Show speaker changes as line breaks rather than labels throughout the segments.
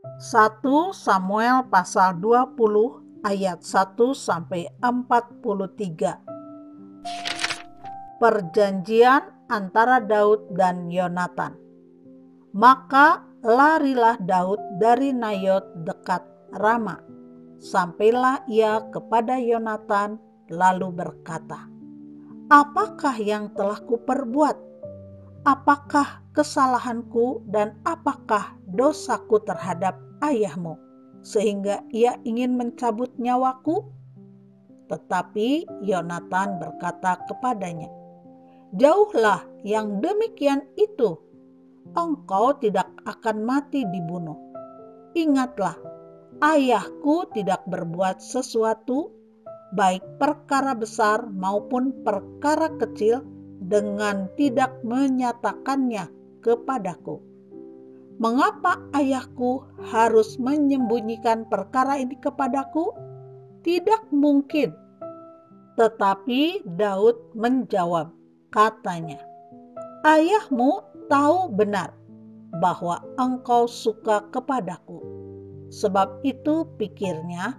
1 Samuel pasal 20 ayat 1 sampai 43. Perjanjian antara Daud dan Yonatan. Maka larilah Daud dari Nayot dekat Rama. Sampailah ia kepada Yonatan lalu berkata, "Apakah yang telah kuperbuat? Apakah kesalahanku dan apakah dosaku terhadap ayahmu, sehingga ia ingin mencabut nyawaku?" Tetapi Yonatan berkata kepadanya, "Jauhlah yang demikian itu, engkau tidak akan mati dibunuh. Ingatlah, ayahku tidak berbuat sesuatu, baik perkara besar maupun perkara kecil, dengan tidak menyatakannya kepadaku. Mengapa ayahku harus menyembunyikan perkara ini kepadaku? Tidak mungkin." Tetapi Daud menjawab, katanya, "Ayahmu tahu benar bahwa engkau suka kepadaku. Sebab itu pikirnya,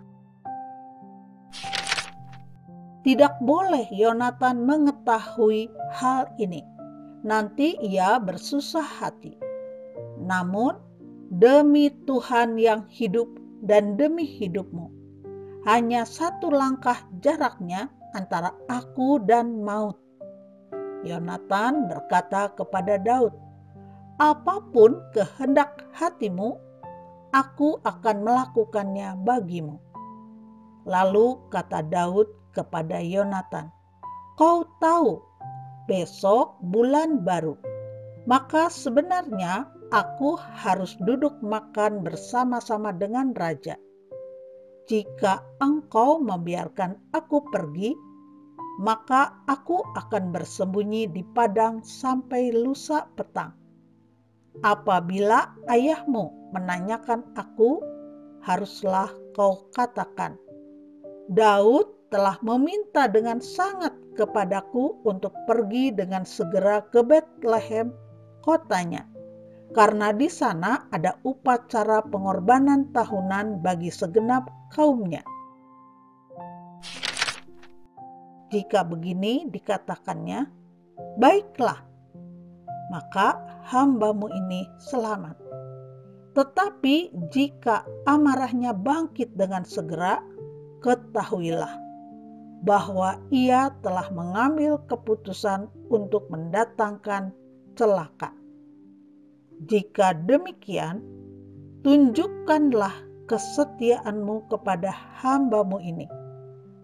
tidak boleh Yonatan mengetahui hal ini. Nanti ia bersusah hati. Namun demi Tuhan yang hidup dan demi hidupmu, hanya satu langkah jaraknya antara aku dan maut." Yonatan berkata kepada Daud, "Apapun kehendak hatimu, aku akan melakukannya bagimu." Lalu kata Daud kepada Yonatan, "Kau tahu, besok bulan baru, maka sebenarnya aku harus duduk makan bersama-sama dengan raja. Jika engkau membiarkan aku pergi, maka aku akan bersembunyi di padang sampai lusa petang. Apabila ayahmu menanyakan aku, haruslah kau katakan, 'Daud telah meminta dengan sangat kepadaku untuk pergi dengan segera ke Betlehem, kotanya, karena di sana ada upacara pengorbanan tahunan bagi segenap kaumnya.' Jika begini dikatakannya, 'Baiklah, maka hambamu ini selamat.' Tetapi jika amarahnya bangkit dengan segera, ketahuilah bahwa ia telah mengambil keputusan untuk mendatangkan celaka. Jika demikian, tunjukkanlah kesetiaanmu kepada hambamu ini,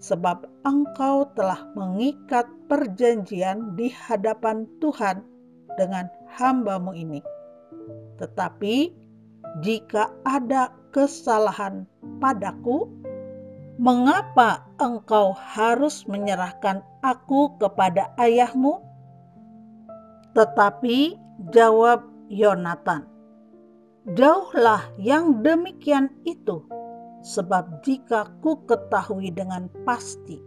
sebab engkau telah mengikat perjanjian di hadapan Tuhan dengan hambamu ini. Tetapi jika ada kesalahan padaku, mengapa engkau harus menyerahkan aku kepada ayahmu?" Tetapi jawab Yonatan, "Jauhlah yang demikian itu, sebab jika ku ketahui dengan pasti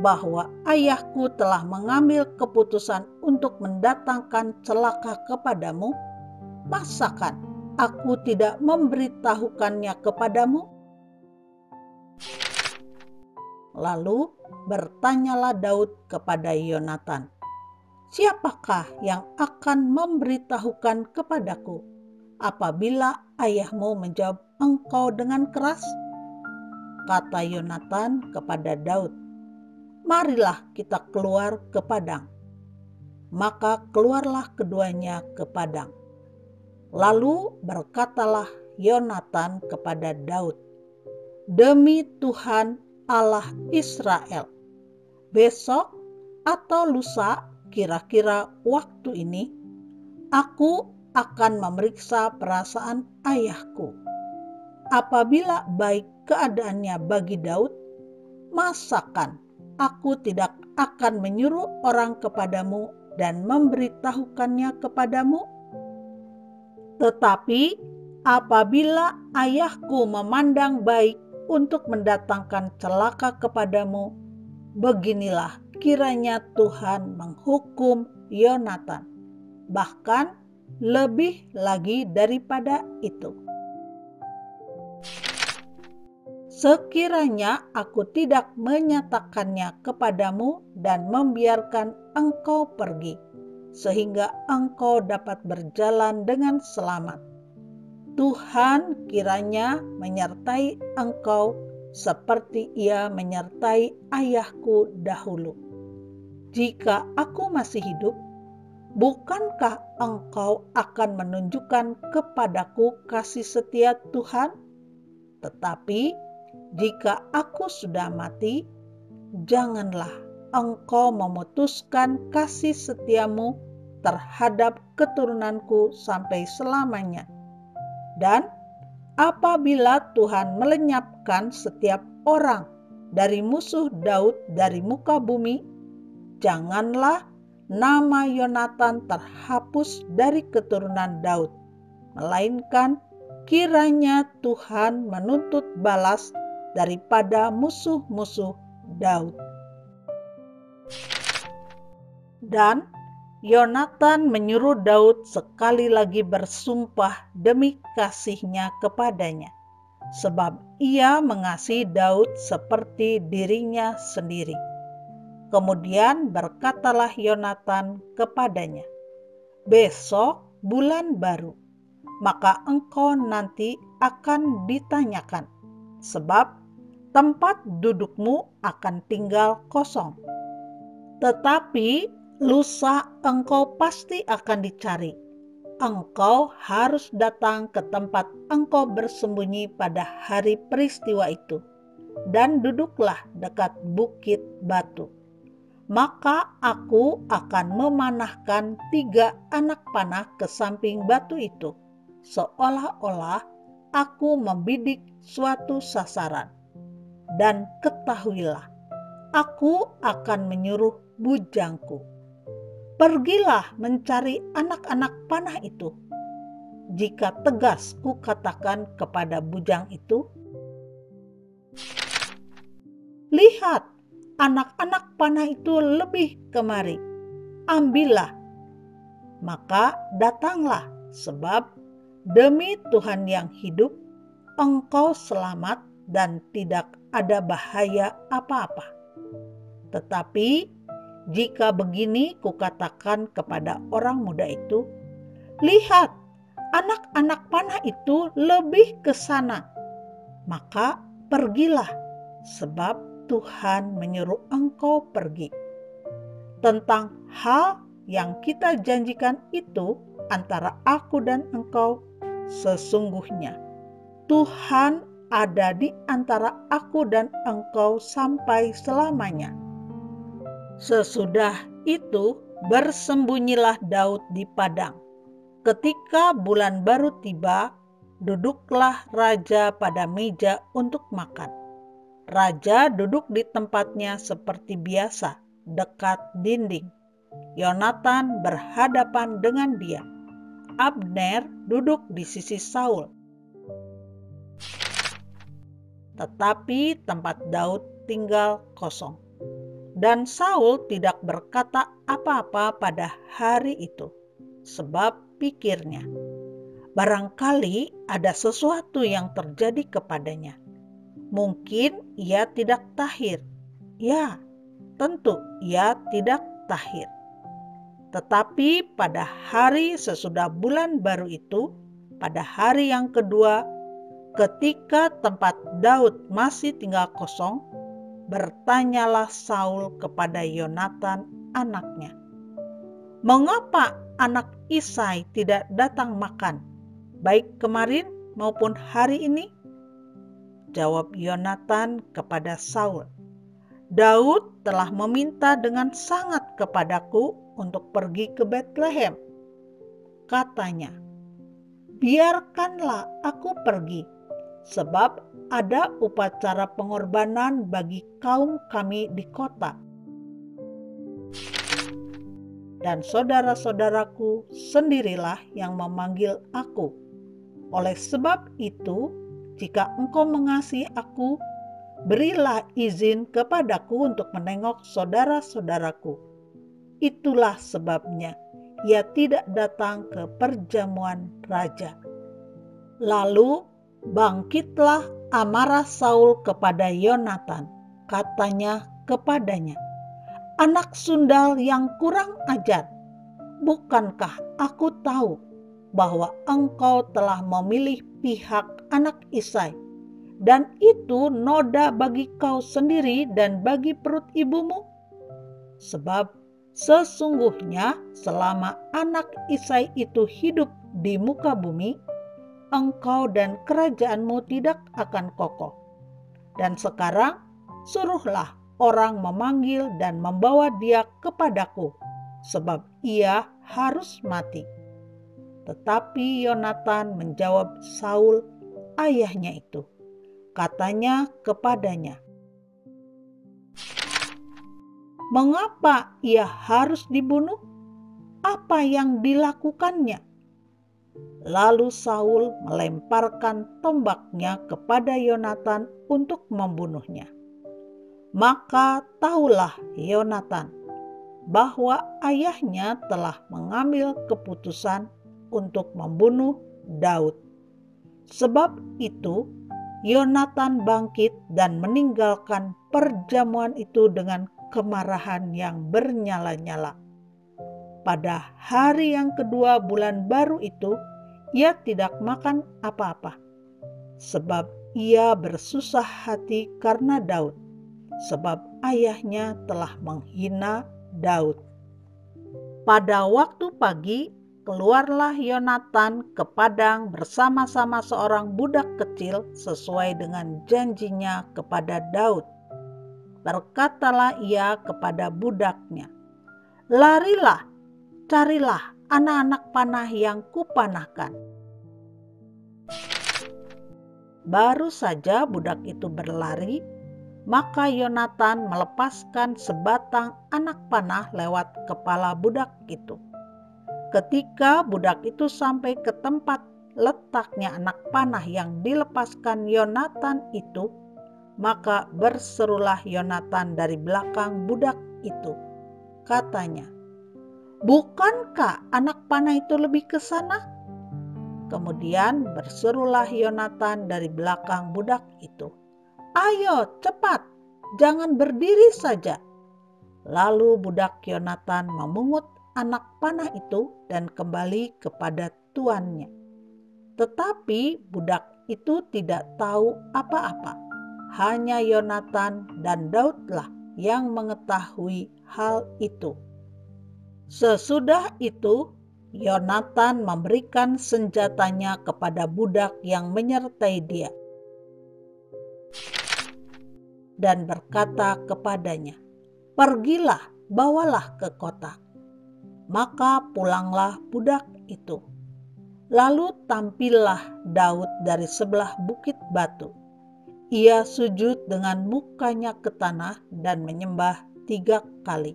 bahwa ayahku telah mengambil keputusan untuk mendatangkan celaka kepadamu, masakan aku tidak memberitahukannya kepadamu?" Lalu bertanyalah Daud kepada Yonatan, "Siapakah yang akan memberitahukan kepadaku apabila ayahmu menjawab engkau dengan keras?" Kata Yonatan kepada Daud, "Marilah kita keluar ke padang." Maka keluarlah keduanya ke padang. Lalu berkatalah Yonatan kepada Daud, "Demi Tuhan Allah Israel, besok atau lusa kira-kira waktu ini, aku akan memeriksa perasaan ayahku. Apabila baik keadaannya bagi Daud, masakan aku tidak akan menyuruh orang kepadamu dan memberitahukannya kepadamu? Tetapi apabila ayahku memandang baik untuk mendatangkan celaka kepadamu, beginilah kiranya Tuhan menghukum Yonatan, bahkan lebih lagi daripada itu." sekiranya aku tidak menyatakannya kepadamu dan membiarkan engkau pergi, sehingga engkau dapat berjalan dengan selamat. Tuhan kiranya menyertai engkau seperti Ia menyertai ayahku dahulu. Jika aku masih hidup, bukankah engkau akan menunjukkan kepadaku kasih setia Tuhan? Tetapi jika aku sudah mati, janganlah engkau memutuskan kasih setiamu terhadap keturunanku sampai selamanya. Dan apabila Tuhan melenyapkan setiap orang dari musuh Daud dari muka bumi, janganlah nama Yonatan terhapus dari keturunan Daud, melainkan kiranya Tuhan menuntut balas daripada musuh-musuh Daud. Dan Yonatan menyuruh Daud sekali lagi bersumpah demi kasihnya kepadanya, sebab ia mengasihi Daud seperti dirinya sendiri. Kemudian berkatalah Yonatan kepadanya, "Besok bulan baru, maka engkau nanti akan ditanyakan, sebab tempat dudukmu akan tinggal kosong. Tetapi lusa engkau pasti akan dicari. Engkau harus datang ke tempat engkau bersembunyi pada hari peristiwa itu, dan duduklah dekat bukit batu. Maka aku akan memanahkan 3 anak panah ke samping batu itu, seolah-olah aku membidik suatu sasaran. Dan ketahuilah, aku akan menyuruh bujangku, pergilah mencari anak-anak panah itu. Jika tegas kukatakan kepada bujang itu, lihat, anak-anak panah itu lebih kemari, ambillah. Maka datanglah, sebab demi Tuhan yang hidup, engkau selamat dan tidak ada bahaya apa-apa. Tetapi jika begini kukatakan kepada orang muda itu, lihat, anak-anak panah itu lebih ke sana, maka pergilah, sebab Tuhan menyuruh engkau pergi. Tentang hal yang kita janjikan itu antara aku dan engkau, sesungguhnya Tuhan ada di antara aku dan engkau sampai selamanya." Sesudah itu bersembunyilah Daud di padang. Ketika bulan baru tiba, duduklah raja pada meja untuk makan. Raja duduk di tempatnya seperti biasa, dekat dinding. Yonatan berhadapan dengan dia. Abner duduk di sisi Saul. Tetapi tempat Daud tinggal kosong. Dan Saul tidak berkata apa-apa pada hari itu, sebab pikirnya, barangkali ada sesuatu yang terjadi kepadanya. Mungkin ia tidak tahir. Ya, tentu ia tidak tahir. Tetapi pada hari sesudah bulan baru itu, pada hari yang kedua, ketika tempat Daud masih tinggal kosong, bertanyalah Saul kepada Yonatan anaknya, "Mengapa anak Isai tidak datang makan, baik kemarin maupun hari ini?" Jawab Yonatan kepada Saul, "Daud telah meminta dengan sangat kepadaku untuk pergi ke Betlehem. Katanya, biarkanlah aku pergi, sebab ada upacara pengorbanan bagi kaum kami di kota. Dan saudara-saudaraku sendirilah yang memanggil aku. Oleh sebab itu, jika engkau mengasihi aku, berilah izin kepadaku untuk menengok saudara-saudaraku." Itulah sebabnya ia tidak datang ke perjamuan raja. Lalu bangkitlah amarah Saul kepada Yonatan. Katanya kepadanya, "Anak sundal yang kurang ajar, bukankah aku tahu bahwa engkau telah memilih pihak anak Isai, dan itu noda bagi kau sendiri dan bagi perut ibumu? Sebab sesungguhnya selama anak Isai itu hidup di muka bumi, engkau dan kerajaanmu tidak akan kokoh. Dan sekarang suruhlah orang memanggil dan membawa dia kepadaku, sebab ia harus mati." Tetapi Yonatan menjawab Saul, ayahnya itu. Katanya kepadanya, "Mengapa ia harus dibunuh? Apa yang dilakukannya?" Lalu Saul melemparkan tombaknya kepada Yonatan untuk membunuhnya. Maka tahulah Yonatan bahwa ayahnya telah mengambil keputusan untuk membunuh Daud. Sebab itu Yonatan bangkit dan meninggalkan perjamuan itu dengan kemarahan yang bernyala-nyala. Pada hari yang kedua bulan baru itu, ia tidak makan apa-apa, sebab ia bersusah hati karena Daud, sebab ayahnya telah menghina Daud. Pada waktu pagi, keluarlah Yonatan ke padang bersama-sama seorang budak kecil sesuai dengan janjinya kepada Daud. Berkatalah ia kepada budaknya, "Larilah, carilah anak-anak panah yang kupanahkan." Baru saja budak itu berlari, maka Yonatan melepaskan sebatang anak panah lewat kepala budak itu. Ketika budak itu sampai ke tempat letaknya anak panah yang dilepaskan Yonatan itu, maka berserulah Yonatan dari belakang budak itu. Katanya, "Bukankah anak panah itu lebih ke sana?" Kemudian berserulah Yonatan dari belakang budak itu, "Ayo cepat, jangan berdiri saja." Lalu budak Yonatan memungut anak panah itu dan kembali kepada tuannya. Tetapi budak itu tidak tahu apa-apa. Hanya Yonatan dan Daudlah yang mengetahui hal itu. Sesudah itu, Yonatan memberikan senjatanya kepada budak yang menyertai dia dan berkata kepadanya, "Pergilah, bawalah ke kota." Maka pulanglah budak itu. Lalu tampillah Daud dari sebelah bukit batu. Ia sujud dengan mukanya ke tanah dan menyembah 3 kali.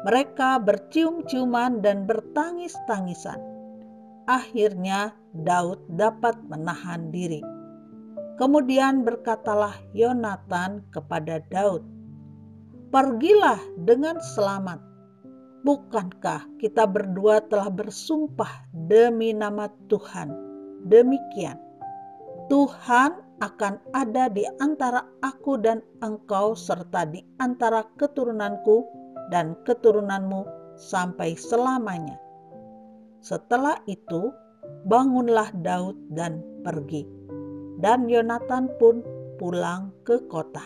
Mereka bercium-ciuman dan bertangis-tangisan. Akhirnya Daud dapat menahan diri. Kemudian berkatalah Yonatan kepada Daud, "Pergilah dengan selamat. Bukankah kita berdua telah bersumpah demi nama Tuhan? Demikian, Tuhan akan ada di antara aku dan engkau serta di antara keturunanku dan keturunanmu sampai selamanya." Setelah itu, bangunlah Daud dan pergi. Dan Yonatan pun pulang ke kota.